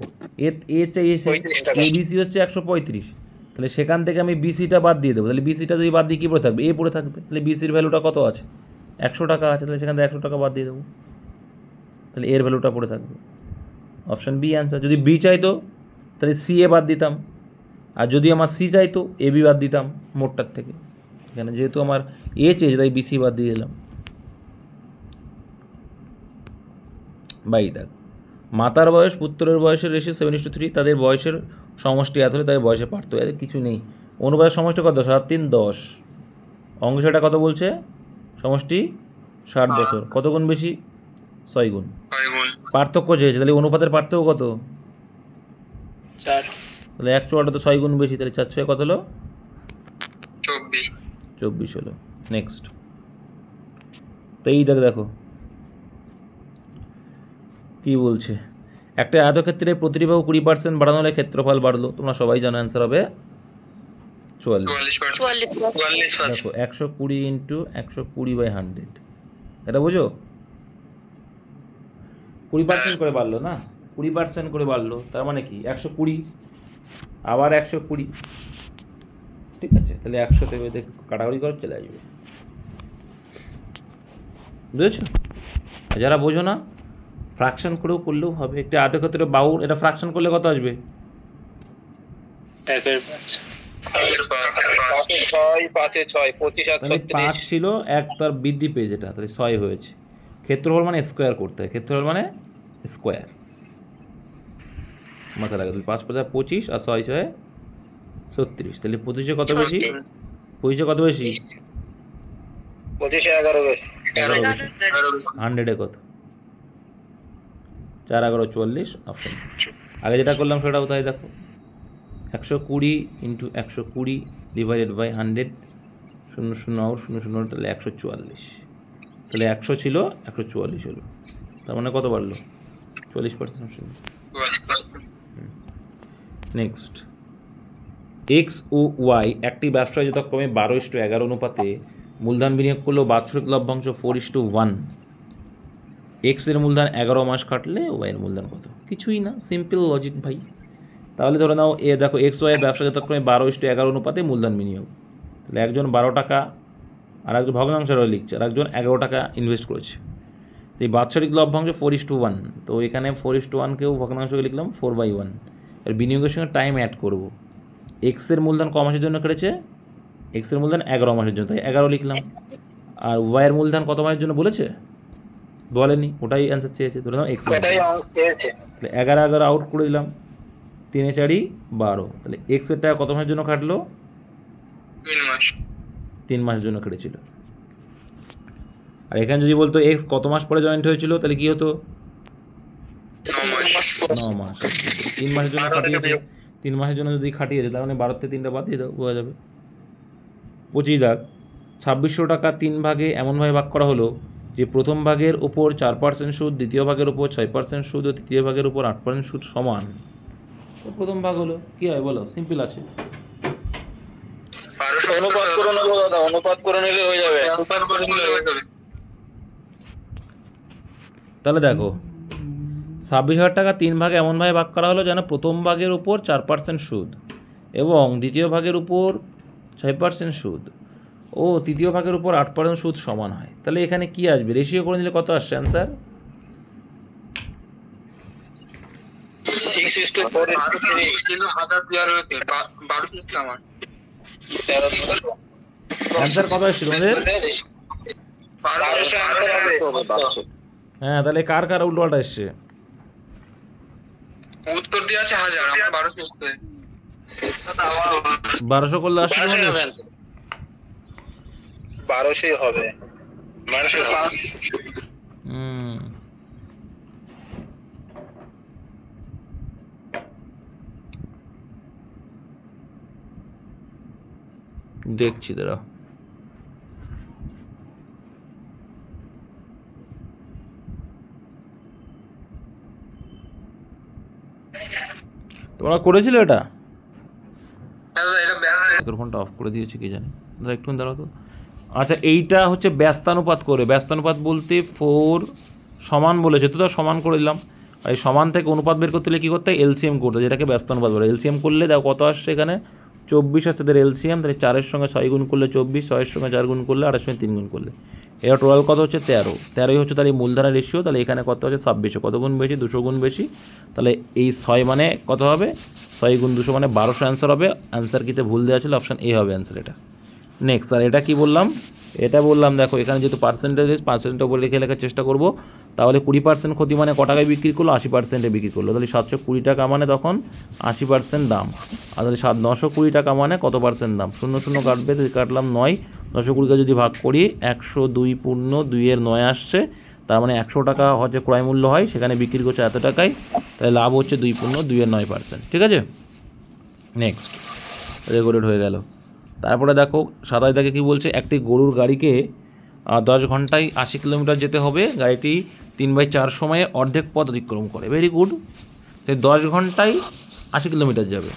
Speaker 1: এ চাইছে, এবিসি হচ্ছে 135, তাহলে সেখান থেকে আমি বিসিটা বাদ দিয়ে দেবো। তাহলে বিসিটা যদি বাদ দিয়ে কী পড়ে থাকবে, এ পড়ে থাকবে। তাহলে বিসির ভ্যালুটা কত আছে, 100 টাকা আছে, তাহলে সেখান থেকে 100 টাকা বাদ দিয়ে দেবো, তাহলে এর ভ্যালুটা পড়ে থাকবে। Option B answer. যদি বি চাইতো তাহলে সি এ বাদ দিতাম, আর যদি আমার সি চাইতো এ বি বাদ দিতাম মোটটার থেকে। এখানে যেহেতু আমার এ চেয়েছে তাই বিসি বাদ দিয়ে দিলাম। বাই দেখ, মাতার বয়স পুত্রের বয়সের রেশিও 7:3, তাদের বয়সের সমষ্টি এত হলে তাদের বয়সে পার্থক্য, এদের কিছু নেই। অনুপাতের সমষ্টি কত, 7 3 10, অংশটা কত বলছে, সমষ্টি 60 বছর, কত গুণ বেশি, 6 গুণ। পার্থক্য চেয়েছে, তাহলে অনুপাতের পার্থক্য কত,
Speaker 4: 4।
Speaker 1: তাহলে 108 তো 6 গুণ বেশি, তাহলে 4 6 কত হলো, 24 হলো। নেক্সট, তো এই দেখো কি বলছে, একটা আয়তক্ষেত্রে প্রতিটি বাহু 20% বাড়ানো হলে ক্ষেত্রফল বাড়লো। তোমরা সবাই জানো, অ্যান্সার হবে 44। দেখো 120 ইন্টু 120/100, এটা বুঝো, 20% করে বাড়লো না, 20% করে বাড়লো, তার মানে কি 120 আবার 120, ঠিক আছে। তাহলে 100 থেকে কাটাকুটি করে চলে আসবে, বুঝেছো? যারা বোঝো না, ফ্র্যাকশন করেও করলেও হবে। একটা আয়তক্ষেত্রে বাহুর এটা ফ্র্যাকশন করলে কত আসবে,
Speaker 4: 1/5।
Speaker 1: তাহলে 5 ছিল, 1 তার বৃদ্ধি পেয়েছে, এটা তাহলে 6 হয়েছে। ক্ষেত্রফল মানে স্কোয়ার করতে হয়, ক্ষেত্রফল মানে স্কোয়ার, মাথা রাখা। তাহলে 5 5 25 আর 6 6 36, তাহলে 25 কত বেশি, 25 কত বেশি,
Speaker 6: 11 বেশি,
Speaker 1: 100 কত, 4 11 44, অপশন। আগে যেটা করলাম সেটা কোথায় দেখো, 120 ইন্টু 120 ডিভাইডেড বাই 100, 00 আউট 00, তাহলে 144। তাহলে 100 ছিল 144 হলো, তার মানে কত বাড়লো? 40%। নেক্সট, এক্স ও ওয়াই একটি ব্যবসায় যথাক্রমে 12:11 অনুপাতে মূলধন বিনিয়োগ করলেও বাৎসরিক লভ্যাংশ 4:1। এক্স এর মূলধন 11 মাস খাটলে ওয়াই এর মূলধন কত? কিছুই না, সিম্পল লজিক ভাই। তাহলে ধরে নাও এ দেখো এক্স ওয়াই এর ব্যবসা যথাক্রমে 12:11 অনুপাতে মূলধন বিনিয়োগ, তাহলে একজন 12 টাকা আর একজন ভগ্নাংশের লিখছে, আর একজন 11 টাকা ইনভেস্ট করেছে। তো এই বাৎসরিক লভ্যাংশ 4:1, তো এখানে 4:1কেও ভগ্নাংশকে লিখলাম 4/1। এর বিনিয়োগের সঙ্গে টাইম অ্যাড করব। এক্সের মূলধন ক মাসের জন্য কেটেছে? এক্সের মূলধন 11 মাসের জন্য, তাই 11 লিখলাম। আর ওয়াইয়ের মূলধন কত মাসের জন্য বলেছে? বলেনি, ওটাই অ্যান্সার চেয়েছে। ধরে নাও এক্স,
Speaker 6: ওটাই পেয়েছে।
Speaker 1: তাহলে 11 আউট করে দিলাম, 3 4 12। তাহলে এক্সের টাকা কত মাসের জন্য খাটলো?
Speaker 2: 3 মাস।
Speaker 1: 3 মাসের জন্য কেটেছিল। আর এখানে যদি বলতো এক্স কত মাস পরে জয়েন্ট হয়েছিল, তাহলে কি হতো?
Speaker 2: 9 মাস।
Speaker 1: 9 মাস। 3 মাসের জন্য খাটিয়েছে, 3 মাসের জন্য যদি খাটিয়েছে তার মানে 12 থেকে 3টা বাদ দিয়ে দাও, বোঝা যাবে। 25 দাগ, 2600 টাকা 3 ভাগে এমনভাবে ভাগ করা হলো যে প্রথম ভাগের উপর 4% সুদ, দ্বিতীয় ভাগের উপর 6% সুদ ও তৃতীয় ভাগের উপর 8% সুদ সমান। তো প্রথম ভাগ হলো, কি হয় বলো? সিম্পল আছে।
Speaker 6: অনুপাত করে নেবো দাদা, অনুপাত করে নিলে হয়ে যাবে।
Speaker 1: তাহলে দেখো 26,000 টাকা 3 ভাগে এমনভাবে ভাগ করা হলো যেন প্রথম ভাগের উপর 4% সুদ এবং দ্বিতীয় ভাগের উপর 6% সুদ ও তৃতীয় ভাগের উপর 8% সুদ সমান হয়। তাহলে এখানে কি আসবে? রেশিও করে নিলে কত আসছে অ্যান্সার?
Speaker 6: 6:4
Speaker 1: অ্যান্সার কত আসছে তোমাদের? হ্যাঁ, তাহলে কার কার উল্টোপাল্টা এসছে?
Speaker 2: উত্তর দিয়ে আছে 1000, আমরা 1200 করতে।
Speaker 1: 1200 করলে আসছে তোমাদের?
Speaker 6: 1200 হবে। 1200
Speaker 1: হুম, দেখছি দাঁড়াও। তোমরা করেছিলে এটা?
Speaker 2: এটা ব্যস্ত।
Speaker 1: মাইক্রোফোনটা অফ করে দিয়েছি কি জানি, দাঁড়া একটু দাঁড়াও তো। আচ্ছা, এইটা হচ্ছে ব্যস্তানুপাত করে। ব্যস্তানুপাত বলতে 4 সমান বলেছে, তো সমান করে দিলাম। আর এই সমান থেকে অনুপাত বের করতে হলে কী করতে হয়? এলসিএম করতে হয়, যেটাকে ব্যস্তানুপাত বলে। এলসিএম করলে দেখো কত আসছে এখানে? 24 আসছে তাদের এলসিএম। তাহলে 4-এর সঙ্গে 6 গুণ করলে 24, 6-এর সঙ্গে 4 গুণ করলে 8-এর সঙ্গে 3 গুণ করলে এর টোটাল কত হচ্ছে? 13। 13ই হচ্ছে তার এই মূলধনের রেশিও। তাহলে এখানে কত হচ্ছে? 26। কত গুণ বেশি? 200 গুণ বেশি। তাহলে এই 6 মানে কত হবে? 6 গুণ 200 মানে 1200 অ্যান্সার হবে। অ্যান্সার কিতে ভুল দেওয়া ছিল, অপশান এ হবে অ্যান্সার এটা। নেক্সট, আর এটা কি বললাম? এটা বললাম দেখো এখানে যেহেতু পার্সেন্টের উপর লিখে লেখার চেষ্টা করবো। তাহলে 20% ক্ষতি মানে ক টাকায় বিক্রি করলো? 80%-এ বিক্রি করলো। তাহলে 720 টাকা মানে তখন 80% দাম। আর তাহলে 920 টাকা মানে কত পার্সেন্ট দাম? 0 কাটবে, তো কাটলাম 9। 920কে যদি ভাগ করি 102 পূর্ণ 2-এর 9 আসছে, তার মানে 100 টাকা হচ্ছে ক্রয় মূল্য হয়, সেখানে বিক্রি করছে এত টাকায়। তাহলে লাভ হচ্ছে 2 পূর্ণ 2-এর 9%। ঠিক আছে, নেক্সট রেকর্ডেড হয়ে গেল। তারপরে দেখো 27 দাগে কী বলছে? একটি গরুর গাড়িকে 10 ঘন্টায় 80 কিলোমিটার যেতে হবে। গাড়িটি 3/4 সময়ে অর্ধেক পথ অতিক্রম করে। Very good. তাই 10 ঘন্টায় 80 কিলোমিটার যাবে,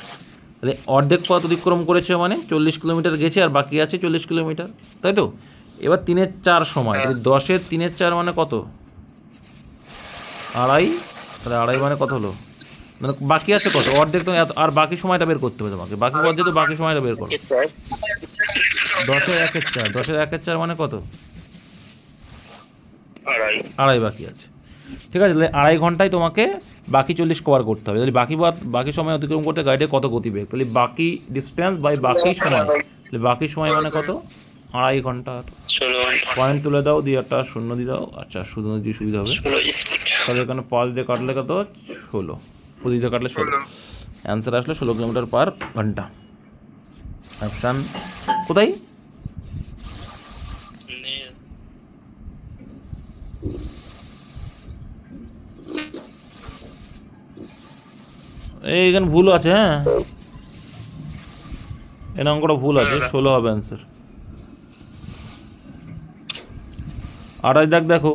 Speaker 1: তাহলে অর্ধেক পথ অতিক্রম করেছে মানে 40 কিলোমিটার গেছে আর বাকি আছে 40 কিলোমিটার, তাই তো? এবার 3/4 সময়, 10-এর 3/4 মানে কত? আড়াই। তাহলে আড়াই মানে কত হলো? মানে বাকি আছে কত? অর্ধেক। তো আর বাকি সময়টা বের করতে হবে তোমাকে। বাকি পথ যেহেতু বাকি সময়টা বের করো। 10-এর 1/4, 10-এর 1/4 মানে কত? আড়াই বাকি আছে। ঠিক আছে, তাহলে আড়াই ঘন্টায় তোমাকে বাকি 40 কভার করতে হবে। তাহলে বাকি সময় অতিক্রম করতে গাড়িটা কত গতিবেগ? তাহলে বাকি ডিস্টেন্স বাই বাকি সময়, তাহলে বাকি সময় মানে কত? আড়াই ঘন্টা। পয়েন্ট তুলে দাও, দিয়ে একটা শূন্য দিয়ে দাও। আচ্ছা, শূন্য দিয়ে সুবিধা হবে। তাহলে এখানে 5 দিয়ে কাটলে কত? 16। 25 দিয়ে কাটলে 16। অ্যান্সার আসলে 16 কিলোমিটার পার ঘন্টা। অপশান কোথায়? এইখানে ভুল আছে, হ্যাঁ এই অঙ্কটা ভুল আছে, 16 হবে অ্যান্সার। 28 দাগ দেখো,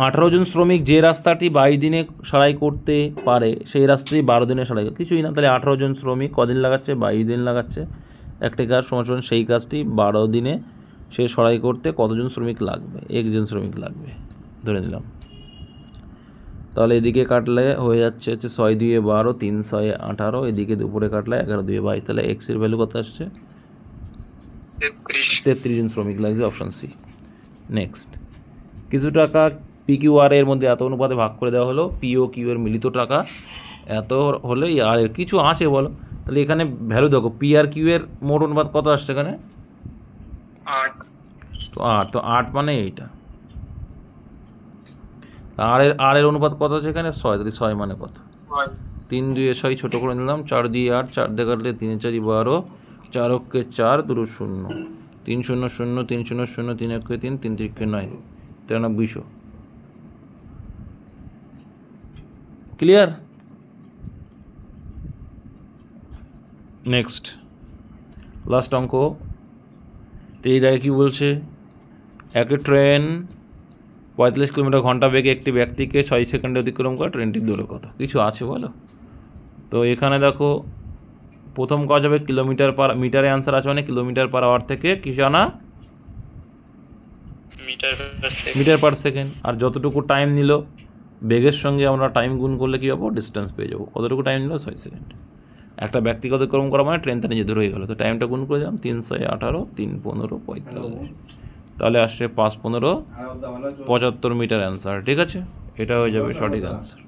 Speaker 1: 18 জন শ্রমিক যে রাস্তাটি 22 দিনে সারাই করতে পারে সেই রাস্তাটি 12 দিনে সারাই করে, কিছুই না, তাহলে 18 জন শ্রমিক কদিন লাগাচ্ছে, 22 দিন লাগাচ্ছে একটা কাজ, সমান সেই কাজটি 12 দিনে সে সারাই করতে কতজন শ্রমিক লাগবে, 1 জন শ্রমিক লাগবে ধরে নিলাম। তাহলে এদিকে কাটলে হয়ে যাচ্ছে 6 2 12, 3 6 18, এদিকে দুপুরে কাটলে 11 2 22, তাহলে এক্স এর ভ্যালু কত আসছে, 33 জন শ্রমিক লাগছে, অপশান সি। নেক্সট, কিছু টাকা পি কিউ আর এর মধ্যে এত অনুপাতে ভাগ করে দেওয়া হলো, পি ও কিউ এর মিলিত টাকা এত হলে আর এর কিছু আছে বলো, তাহলে এখানে ভ্যালু দেখো, পি আর কিউ এর মোট অনুপাত কত আসছে এখানে,
Speaker 3: 8
Speaker 1: তো 8, তো 8 মানে এইটা, আর এর অনুপাত কত আছে এখানে 6, তাহলে 6 মানে কত, 3 2 6 ছোটো করে নিলাম, 4 2 8, 4 দিয়ে কাটলে 3 4 12, 4 অক্ষে 4, 2 0, 3 0 0, 3 0 0, 3 অক্ষে 3, 3 3 9, 9300। ক্লিয়ার? নেক্সট লাস্ট অঙ্ক, তো এই জায়গায় কী বলছে, একটি ট্রেন 45 কিলোমিটার ঘন্টা বেগে একটি ব্যক্তিকে 6 সেকেন্ডে অতিক্রম করে, ট্রেনটির দূরে কত, কিছু আছে বলো। তো এখানে দেখো প্রথম কাজ হবে কিলোমিটার পার, মিটারে অ্যান্সার আছে মানে কিলোমিটার পার আওয়ার থেকে কিছু আনা মিটার পার সেকেন্ড, আর যতটুকু টাইম নিল বেগের সঙ্গে আমরা টাইম গুণ করলে কী পাবো, ডিস্টেন্স পেয়ে যাবো, কতটুকু টাইম নিল 6 সেকেন্ড। একটা ব্যক্তিকে অতিক্রম করা মানে ট্রেনটা নিজে দূরে হয়ে গেলো, তো টাইমটা গুণ করে দিলাম, 3 6 18, 3 15 45, তাহলে আসছে 5 15 75 মিটার অ্যান্সার, ঠিক আছে, এটা হয়ে যাবে সঠিক অ্যান্সার।